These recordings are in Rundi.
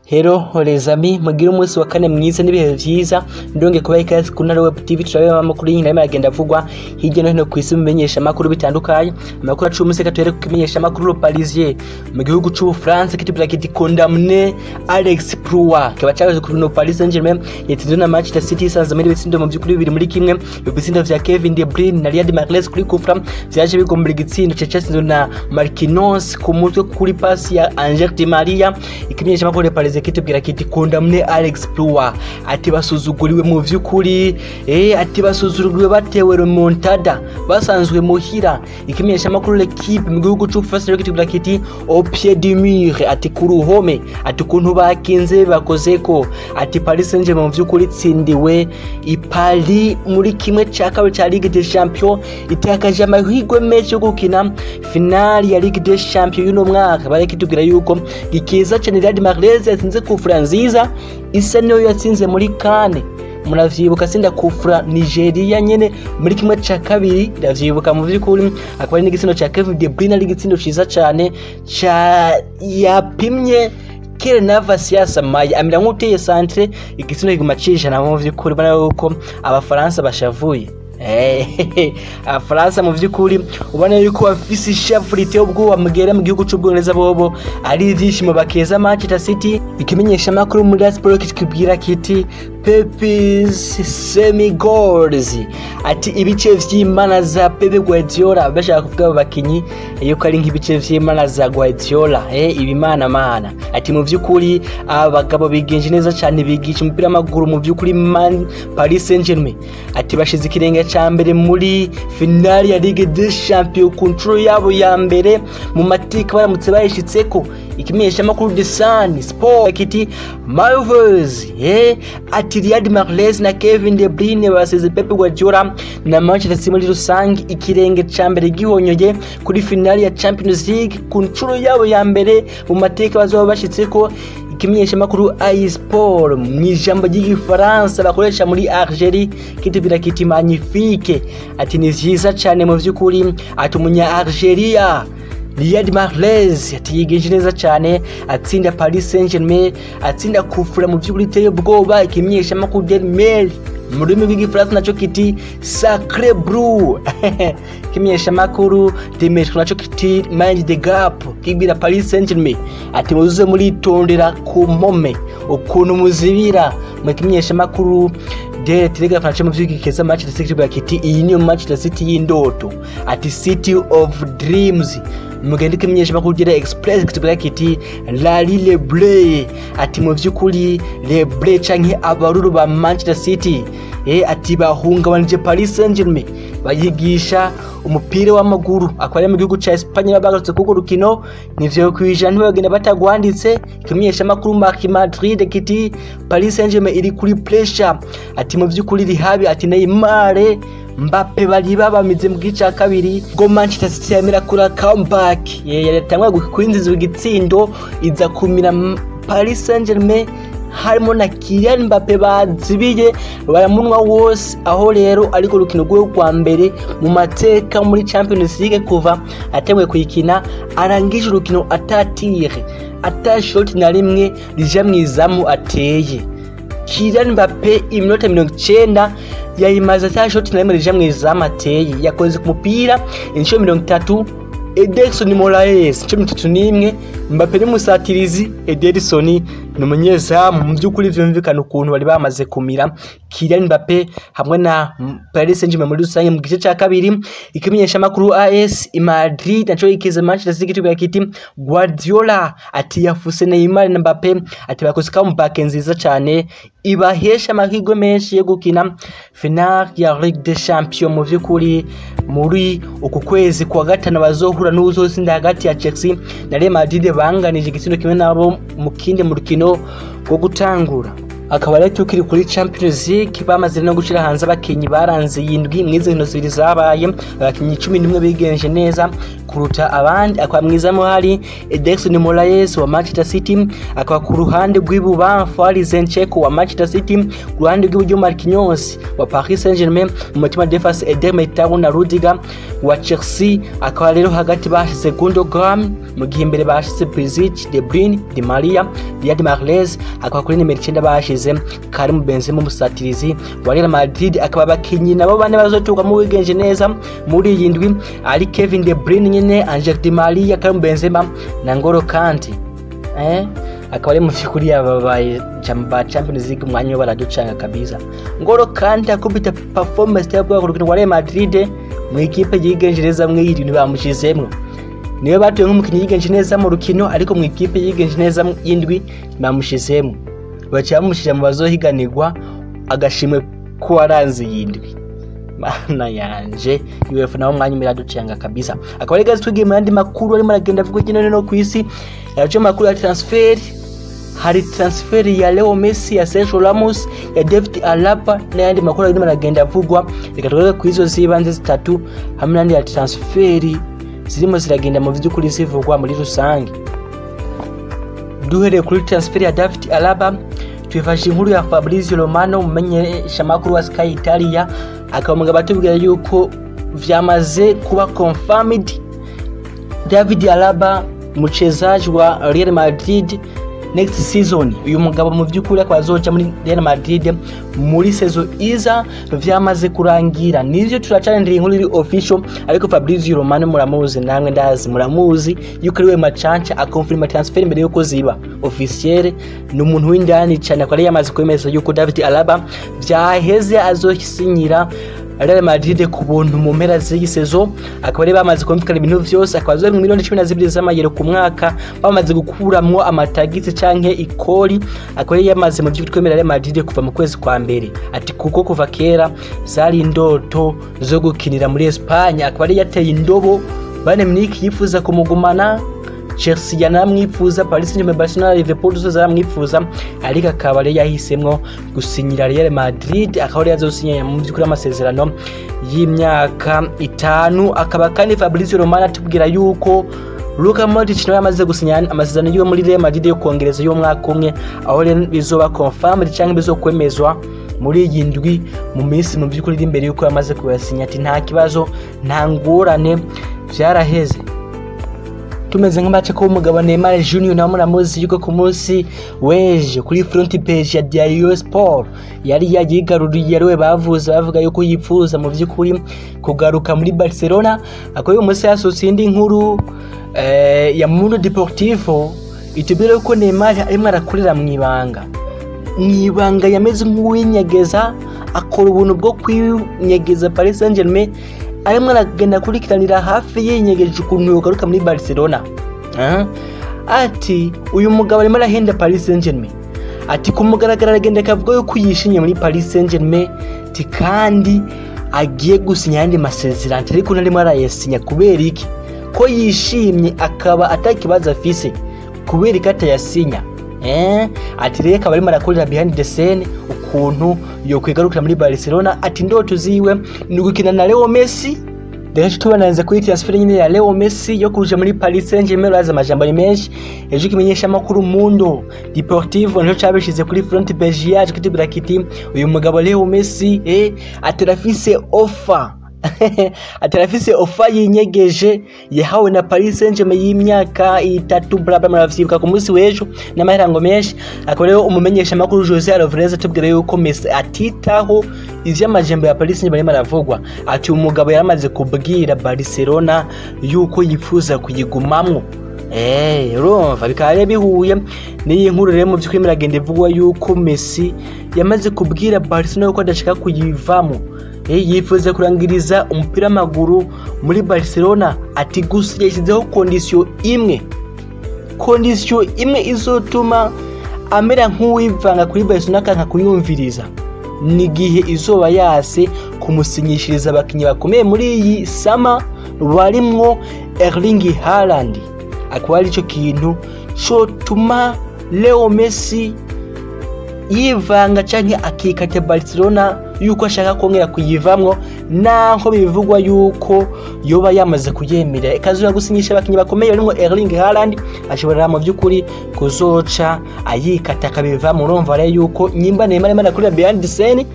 Hello les amis, mugire umunsi wa kane mwiza n'ibihe vyiza. Ndonge kuba ikaze ku Ntara Web TV turabeba amakuru y'inama agenda avugwa hirya no hino kw'isi bimenyesha amakuru bitandukanye. Amakuru acumuse katwere kukimenyesha amakuru Partager mu gihugu c'u France kitubira kiti condamné Alex Proa kaba cyaje ku no Paris Saint-Germain yatsinzwe na Manchester City sanze muri bitsindo mu by'ukuri bibiri muri kimwe. Ibitsindo vya Kevin De Bruyne na Riyad Mahrez kuri kufra vyaje bigombera igitsindo cyatsinzwe na Marquinhos ku mutwe kuri pasi ya Angel Di Maria. Ikimenyesha amakuru Partager kitubwira kiti condamné Alex Proa ati basuzuguriwe mu vy'ukuri ati basuzuguriwe batewe remontada basanzwe muhira. Ikimenyesha amakuru l'équipe mu gihugu c'u France rero kitubwira kiti au pied du mur ati ku ruhome ati kuntu bakinze bakozeko ati Paris Saint-Germain mu vy'ukuri tsindiwe ipali muri kimwe ca kabiri ca Ligue des Champions itakaje amahirwe menshi yo gukina finali ya Ligue des Champions y'uno mwaka. Bare kitubwira yuko gikiza cyane Riyad Mahrez yatsinze kufura nziza isa niyo yatsinze muri kane. Muravyibuka sinda kufura Nigeria nyene muri kimwe ca kabiri ndavyibuka mu vy'ukuri akaba ari n'igitsindo ca Kevin De Bruyne ari igitsindo ciza cane ca yapimye kere Navas yasamaye amira nk'uteye centre igitsindo kiguma cijana mu vy'ukuri bana yuko abafaransa bashavuye. Abafaransa mu vy'ukuri ubona yuko bafise ishavu riteye ubwoba mugera mu gihugu c'Ubwongereza bobo ari ivyishimo bakeza Manchester City. Ikimenyesha amakuru muri Sport kitubwira kiti Pepe's semi goals ati ibice vy'Imana za Pepe Guardiola bashaka kuvuga abakinyi yuko ari nk'ibice vy'Imana za Guardiola ibimana mana ati mu vy'ukuri abagabo bigenje neza cyane bigisha umupira w'amaguru mu vy'ukuri Paris Saint-Germain ati bashize ikirenge ca mbere muri finali ya Ligue des Champions ku nshuro yabo ya mbere mu mateka baramutse bayishitseko. Ikimenyesha amakuru de Sun Sport kiti Marvels ati Riyad Mahrez na Kevin De Bruyne basize Pepe Guardiola na Manchester City muri rusangi ikirenge ca mbere gihonyoye kuri finali ya Champions League ku nshuro yabo ya mbere mu mateka bazoba bashitseko. Ikimenyesha makuru iSport mwijambo ry'igifaransa bakoresha muri Algerie kitubira kiti magnifique ati ni vyiza cyane mu vy'ukuri ati umunya Algeria Riyad Mahrez ati yigenje neza cyane atsinda Paris Saint-Germain atsinda kufura mu vy'ukuri teye ubwoba. Ikimenyesha makuru Daily Mail mu rurimi rw'igifaransa naco kiti sacré bleu. Ikimenyesha makuru Dimitri naco kiti mind the gap kibwira Paris Saint-Germain ati muzuze muri tondera ku mpome ukuntu muzibira. Mu kimenyesha makuru de Telegraph naco mu vy'igikeza Manchester City kiti iyi niyo Manchester City y'indoto ati City of Dreams. Mugende kimenyesha makuru gira Express kitubwira kiti la Lille Bleu ati mu vy'ukuri le Bleu canke abaruru ba Manchester City ati bahungabanije Paris Saint-Germain bayigisha umupira w'amaguru akwari mu gihugu ca Espagne bagarutse kuko rukino nivyo kwijana bagenda batagwanditse. Kimenyesha makuru Madrid kiti Paris Saint-Germain iri kuri pressure ati mu vy'ukuri rihabi ati NEYMAR Mbappe bari babamize mu gice kabiri ngo Manchester City yamira kura comeback yatangwa gukwinziza igitsindo iza kumira Paris Saint-Germain harimo na Kylian Mbappe bazibiye baramunwa wose aho rero ariko rukino rwo kwa mbere mu mateka muri Champions League kuva atemwe kuyikina arangije urukino atatire atashoti na rimwe rija mwizamu ateye. Kylian Mbappe iminota 90 yayimaze atashoti na rimwe rija mwizamu ateye yakoze ku mupira inshuro 30. Ederson Moraes inshuro 31 Mbappe ni musatirizi Ederson n'umunyezamu mu by'ukuri vyumvikana ukuntu bari bamaze kumira Kylian Mbappe hamwe na Paris Saint-Germain muri rusange mu gice ca kabiri. Ikimenyesha makuru AS Madrid naco ikize Manchester City kitubwira kiti Guardiola ati yafuse NEYMAR na Mbappe ati bakoze comeback nziza cyane ibahesha amahirwe menshi yo gukina finale ya Ligue des Champions. Mu vy'ukuri muri uku kwezi kwa gatanu bazohura n'uzosinda hagati ya Chelsea na Real Madrid banganije igitsindo kimwe nabo mu kindi mu rukino rwo gutangura. akaba rero tukiri kuri Champions League bamaze no gushira hanze abakinyi baranze yindwi mwize hino zibiri zabaye abakinyi 11 bigenje neza kuruta abandi akaba mwizamo hari Edson Moraes wa Manchester City akaba ku ruhande rw'ibubamfu hari Zinchenko wa Manchester City ku ruhande rw'iburyo Marquinhos wa Paris Saint-Germain mu mutima defense Eder Militao na Rudiger wa Chelsea akaba rero hagati bashize Gundogan mu gihe imbere bashize Perisic, De Bruyne, Di Maria, Riyad Mahrez akaba kuri nimero 9 bashize Karim Benzema umusatirizi wa Real Madrid akaba abakinyi nabo bane bazotuka mu wigenje neza muri iyi ndwi ari Kevin De Bruyne nyene, Angel Di Maria, Karim Benzema na Ngolo Kante akaba ari mu fikuri yababaye ba Champions League umwanya baraducanga kabisa. Ngolo Kante akubita performance yabwo ku rukino rwa Real Madrid mu ikipe yigenje neza mw'iri bamushizemwo niwe batuye nk'umukinyi yigenje neza mu rukino ariko mu ikipe yigenje neza y'indwi bamushizemwo bacha bamushije mu bazohiganirwa agashimwe ko waranze yindwi mana yanje UEFA nawo mwanya miraducanga kabisa. Akaba rega twigiye mu yandi makuru ari maragenda avuga kino no kwisi yaje makuru ya transfer. Hari transfer ya Leo Messi, ya Sergio Ramos, ya David Alaba na yandi makuru ari maragenda avugwa rikatweka ku izo zibanze zitatu hamwe n'andi ya transfer zirimo ziragenda mu vy'ukuri zivugwa muri rusange. Duhere kuri transfer ya David Alaba twifashe inkuru ya Fabrizio Romano mumenyesha makuru wa Sky Italia akamuga batubwira yuko vyamaze kuba confirmed David Alaba mchezaji wa Real Madrid next season. Uyu mugabo mu vy'ukuri akaba azoca muri Real Madrid muri season iza vyamaze kurangira nivyo turacandira inkuru iri official ariko Fabrizio Romano muramuzi namwe ndazi muramuzi yuko ariwe machancha akonfirma transfer imbere yuko ziba officiel n'umuntu w'indani cyane akaba yamaze kwemeza yuko David Alaba vyaheze azosinyira Real Madrid ku buntu mu mpera z'iyi season akaba ari bamaze kumvikana ibintu vyose akaba zo mu miliyoni 12 z'amayero ku mwaka bamaze gukuramwo amatagisi canke ikori akaba yamaze mu gihe twemera Real Madrid kuva mu kwezi kwa mbere ati kuko kuva kera zari indoto zo gukinira muri Espagne akaba ari yateye indobo bane Munich yifuza kumugumana Chelsea yanamwifuza Paris Saint-Germain Barcelona Liverpool zo zaramwifuza ariko akaba ari yahisemwo gusinyira Real Madrid akaba yazosinya mu by'ukuri amasezerano y'imyaka 5 akaba kandi Fabrizio Romano atubwira yuko Luka Modric nawe yamaze gusinya amasezerano yo muri Real Madrid yo kongereza yo mwaka umwe aho bizoba confirmed cyangwa bizokwemezwa muri iyi ndwi mu minsi mu by'ukuri imbere yuko yamaze kuyasinya ati nta kibazo nta ngorane byaraheze. Tumeze nk'amace ko umugabo NEYMAR Junior na muramuzi yuko ku munsi weje kuri front page ya Diario Sport yari yagigaruriye ariwe bavuze bavuga yuko yipfuza mu by'ukuri kugaruka muri Barcelona akoye umunsi yasotse indi nkuru ya Mundo Deportivo itubwira ko NEYMAR arimo arakurira mwibanga yameze nk'uwinyegeza akora ubuntu bwo kwinyegeza Paris Saint-Germain arimo aragenda kurikiranira hafi y'inyegeje ukuntu yogaruka muri Barcelona. Ati uyu mugabo arimo arahenda Paris Saint-Germain ati kumugaragara aragenda akavuga yuko yishimye muri Paris Saint-Germain ti kandi agiye gusinya yandi masezerano ariko narimo arayasinya kubera iki ko yishimye akaba atakibaza afise kubera ikata yasinya ati reka akaba arimo arakorera behind the scene ukuntu yo kwigarukira muri Barcelona ati ndoto ziwe ni gukina na Leo Messi. Reka tubananze kuri transfer nyine ya Leo Messi yo kuja muri Paris Saint-Germain raza amajambo menshi ejo kimenyesha makuru Mundo Deportivo niho cabishize kuri front page yaje kitubira kiti uyu mugabo Leo Messi atarafise offer atarafise offer yinyegeje yahawe na Paris Saint-Germain y'imyaka 3 blabla maravyibuka ku munsi wejo n'amaherango menshi akaba rero umumenyesha makuru Jose Alvarez atubwira yuko Messi atitaho ivy'amajembo ya Paris Saint-Germain maravugwa ati umugabo yaramaze kubwira Barcelona yuko yifuza kuyigumamwo urumva bikaba bihuye n'iyi nkuru rero mu by'ukuri miragenda ivugwa yuko Messi yamaze kubwira Barcelona yuko adashaka kuyivamo yifuza kurangiriza umupira maguru muri Barcelona ati gusa yashyizeho condition imwe izotuma amera nk'uwivanga kuri Barcelona kanka kuyumviriza ni gihe izoba yase kumusinyishiriza abakinyi bakomeye muri iyi sama barimwo Erling Haaland akaba ari cyo kintu cyo tuma Leo Messi yivanga canke akikata Barcelona yuko ashaka kongera kuyivamwo, naho bivugwa yuko yoba yamaze kuyemera ikazuya gusinyisha abakinyi bakomeye barimo Erling Haaland, ashobora mu byukuri kuzoca ayikata akabivamwo. Urumva rero yuko nyimba Neymar kuri behind the scene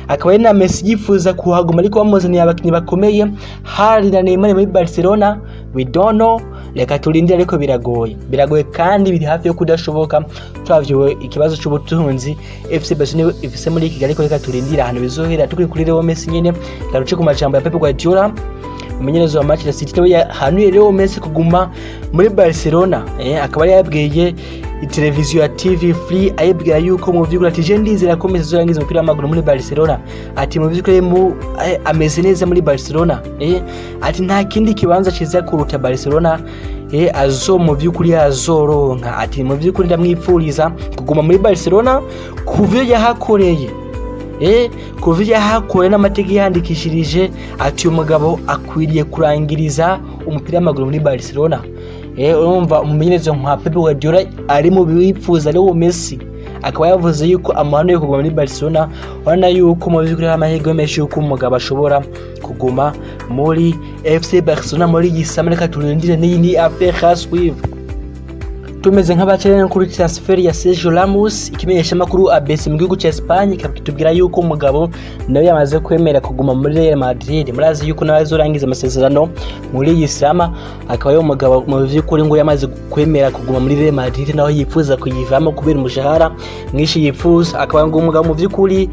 akaba ari na Messi yifuza kuhaguma ariko bamuzaniye abakinyi bakomeye hari na Neymar muri Barcelona, we don't know. Reka turindire ariko biragoye kandi biri hafi yo kudashoboka. Twavyo ikibazo cy'ubutunzi FC Barcelona ifise muri Kigali, ariko reka turindire ahantu bizohera tukuri kuri Leo Messi nyene garuce ku majambo ya Pep Guardiola umumenyereza wa Manchester City nawe yahanuye Leo Messi kuguma muri Barcelona. Akaba yabwiye televiziyo ya TV Free ayibwira yuko mu vy'ukuri ati je ndizera ko Messi zorangiza umupira w'amaguru muri Barcelona, ati mu vy'ukuri ameze neza muri Barcelona, ati nta kindi kibanza ciza kuruta Barcelona azo mu vy'ukuri azoronka, ati mu vy'ukuri ndamwipfuriza kuguma muri Barcelona kuvyo yahakoreye kuvyo yahakoreye n'amateka yandikishirije, ati umugabo akwiriye kurangiriza umupira w'amaguru muri Barcelona. Urumva umumenyereza nka Pep Guardiola ari mu bipfuza Leo Messi, akaba yavuze yuko amahano kuguma muri Barcelona, wana yuko mu by'ukuri amahirwe menshi yuko umugabo ashobora kuguma muri FC Barcelona muri gisameka. Turindire ni affaire suivre. Tumeze nk'abacerera kuri transfer ya Sergio Ramos, ikimenyesha makuru ABC mu gihugu cya Espagne kitubwira yuko umugabo nawe yamaze kwemera kuguma muri Real Madrid. Murazi yuko nawe azorangiza amasezerano muri iyi sama, akaba yo umugabo mu by'ukuri ngo yamaze kwemera kuguma muri Real Madrid, naho yifuza kuyivamo kubera umushahara mwishi yifuza. Akaba ngo umugabo mu by'ukuri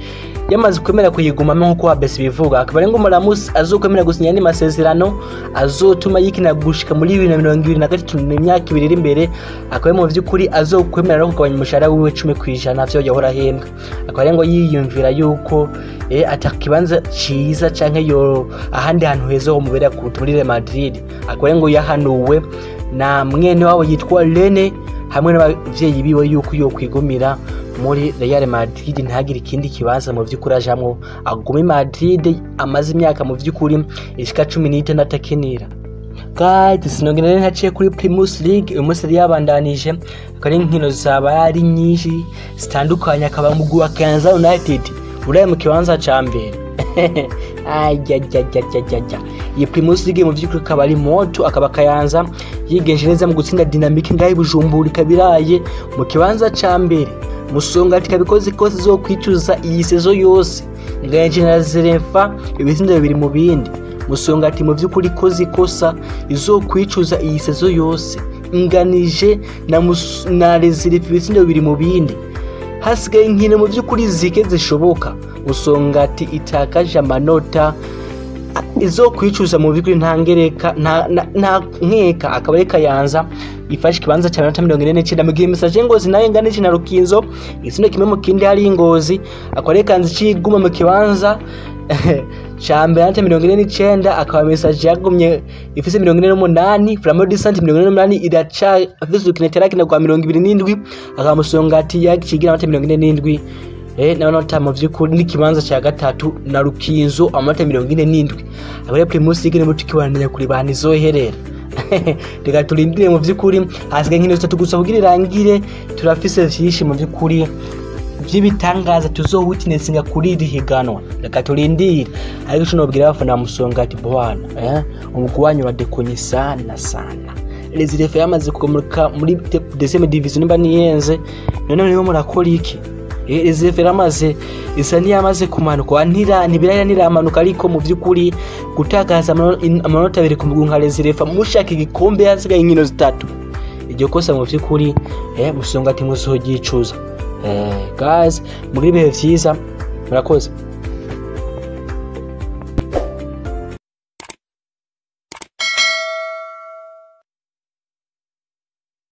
yamaze kwemera kuyigumamo nkuko ABC bivuga. Akaba ari ngo Ramos azokwemera gusinya andi masezerano azotuma yikina gushika muri 2023 n'imyaka 2 iri imbere. Akaba mu by'ukuri azokwemera no kugabanya umushahara wiwe 10% vyo yahora ahembwa. Akaba ari ngo yiyumvira yuko atakibanza ciza canke yo ahandi hantu heza ho mubera ku muri Real Madrid. Akaba ari ngo yahanuwe na mwene wabo yitwa Rene hamwe n'abavyeyi biwe yuko yo kwigumira muri Real Madrid ntagire ikindi kibanza mu vy'ukuri ajamwo, agume Madrid amaze imyaka mu vy'ukuri ishika 16 atakinira. Guys, sinongera ntaciye kuri Primus League, uyu munsi yabandanije akari inkino zaba ari nyinshi zitandukanye. Akaba umugwi wa Kansas United uraye mu kibanza ca mbere. Iyi Primus League mu vy'ukuri akaba ari moto, akaba Kayanza yigenje neza mu gutsinda Dynamic ngaho Bujumbura, ikabiraye mu kibanza ca mbere. Musongati kabikoze kose zo kwicuza iyi sezo yose ngaje na Zerefa ibizinda bibiri mu bindi. Musongati mu vy'ukuri koze ikosa izo kwicuza iyi sezo yose inganije na Reserve ibizinda bibiri mu bindi. Hasigaye inkino mu vy'ukuri zike zishoboka. Musongati itakaje amanota izo kwicuza mu vy'ukuri ntangereka nta nkeka. Akaba ari Kayanza ifashe kibanza cya 49 mu gihe Message Ngozi nayo nganije na Rukinzo isino kimwe mu kindi hari Ngozi. Akaba ari Kanzi ciguma mu kibanza cha mbere 49, akaba Message yagumye ifise 48, Flambeau du Centre 48 iraca afise ukinetera kina kwa 27, akaba Musongati yakigira 47 n'amanota mu vy'ukuri n'ikibanza cya gatatu na Rukinzo amanota 47. Abari Primus League mu tukibanira kuri bani zoherera. Reka turindire mu vy'ukuri hasigaye nkino 3 gusa kugira irangire. Turafise vyinshi mu vy'ukuri by'ibitangaza tuzowitinsinga kuri iri higanwa. Reka turindire ariko cyo nobwira abafana Musongati bwana umugwanyu badekonye sana. Reserve yamaze kugomuka muri deuxième division nimba niyenze, none nibo murakora iki? Reserve yamaze isa niyamaze kumanuka ntibiraya niramanuka, ariko mu vy'ukuri gutakaza amanota 2 ku mugwi nka Reserve mushaka igikombe hasigaye inkino 3. Iryo kosa mu vy'ukuri Musongati muzogicuza. Guys, muri bihe vyiza murakoze.